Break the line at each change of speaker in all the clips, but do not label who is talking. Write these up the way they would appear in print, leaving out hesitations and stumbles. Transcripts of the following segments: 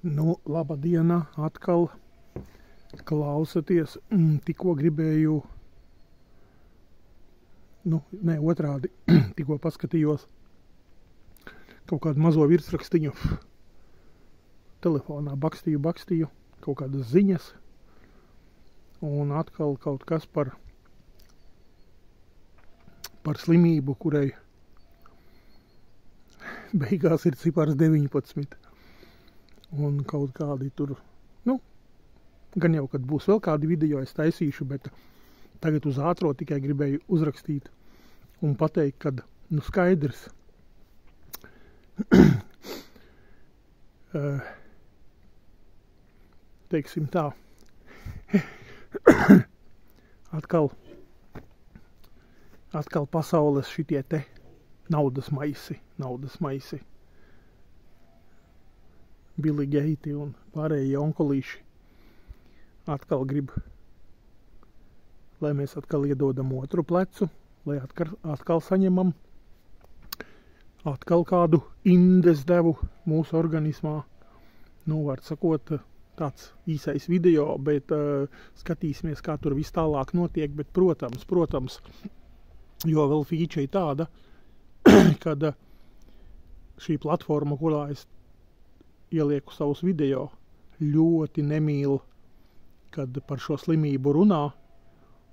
Nu, laba diena, atkal klausaties. Tikko gribēju, otrādi, tikko paskatījos kaut kādu mazo virsrakstiņu telefonā, bakstīju kaut kādas ziņas, un atkal kaut kas par slimību, kurai beigās ir cipars 19. Un kaut kādi tur, gan jau, kad būs vēl kādi video, es taisīšu, bet tagad uz ātro tikai gribēju uzrakstīt un pateikt, kad, skaidrs, teiksim tā, atkal pasaules šitie te naudas maisi. Billi Geiti un pārējie onkolīši atkal grib, lai mēs atkal iedodam otru plecu, lai atkal saņemam atkal kādu indes devu mūsu organismā. Var sakot, tāds īsais video, bet skatīsimies, kā tur viss tālāk notiek, bet protams, jo vēl feature ir tāda, kad šī platforma, kurā es ielieku savus video, ļoti nemīl, kad par šo slimību runā,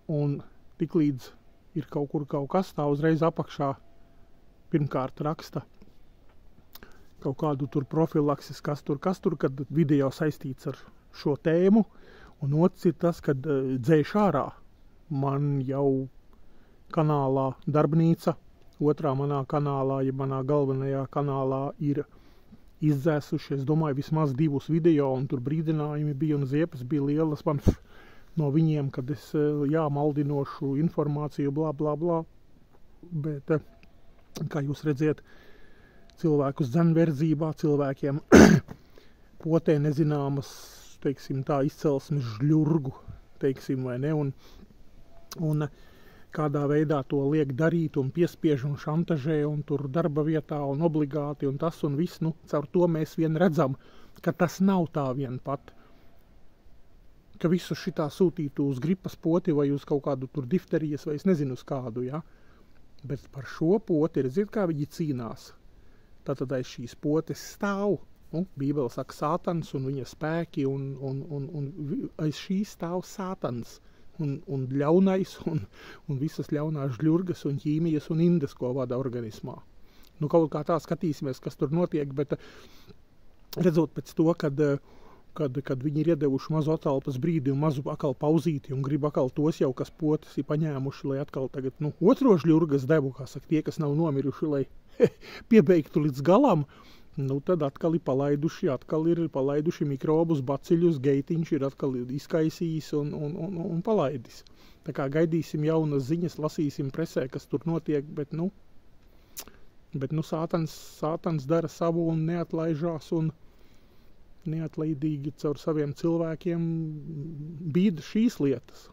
un tiklīdz ir kaut kur kaut kas, tā uzreiz apakšā pirmkārt raksta kaut kādu tur profilaksis, kas tur, kad video saistīts ar šo tēmu, un otrs ir tas, kad dzēš ārā. Man jau kanālā Darbnīca, otrā manā kanālā, ja manā galvenajā kanālā ir izdzēsuši, es domāju, vismaz 2 video, un tur brīdinājumi bija, un ziepes bija lielas man no viņiem, kad es maldinošu informāciju, blā. Bet, kā jūs redziet, cilvēkus dzenverzībā, cilvēkiem potē nezināmas, teiksim tā, izcelsmes žļurgu, teiksim, vai ne, un kādā veidā to liek darīt un piespiež un šantažē un tur darba vietā un obligāti un tas un viss, caur to mēs vien redzam, ka tas nav tā vien pat, ka visu šitā sūtītu uz gripas poti vai uz kaut kādu tur difterijas vai es nezinu uz kādu, ja? Bet par šo poti, redziet, kā viņi cīnās. Tātad aiz šīs potes stāv, Bībele saka Sātans un viņa spēki un aiz šīs stāv Sātans. Un ļaunais, un visas ļaunās žļurgas un ķīmijas un indes, ko vada organismā. Kaut kā tā skatīsimies, kas tur notiek, bet redzot pēc to, kad viņi ir iedevuši mazu atalpas brīdi un mazu akal pauzīti un grib akal tos jau, kas potes ir paņēmuši, lai atkal tagad, otro žļurgas devu, kā saka, tie, kas nav nomiruši, lai piebeigtu līdz galam, tad atkal ir palaiduši mikrobus, baciļus, geitiņš ir atkal izkaisījis un palaidis. Tā kā gaidīsim jaunas ziņas, lasīsim presē, kas tur notiek, bet Sātans dara savu un neatlaižās un neatlaidīgi caur saviem cilvēkiem bīda šīs lietas.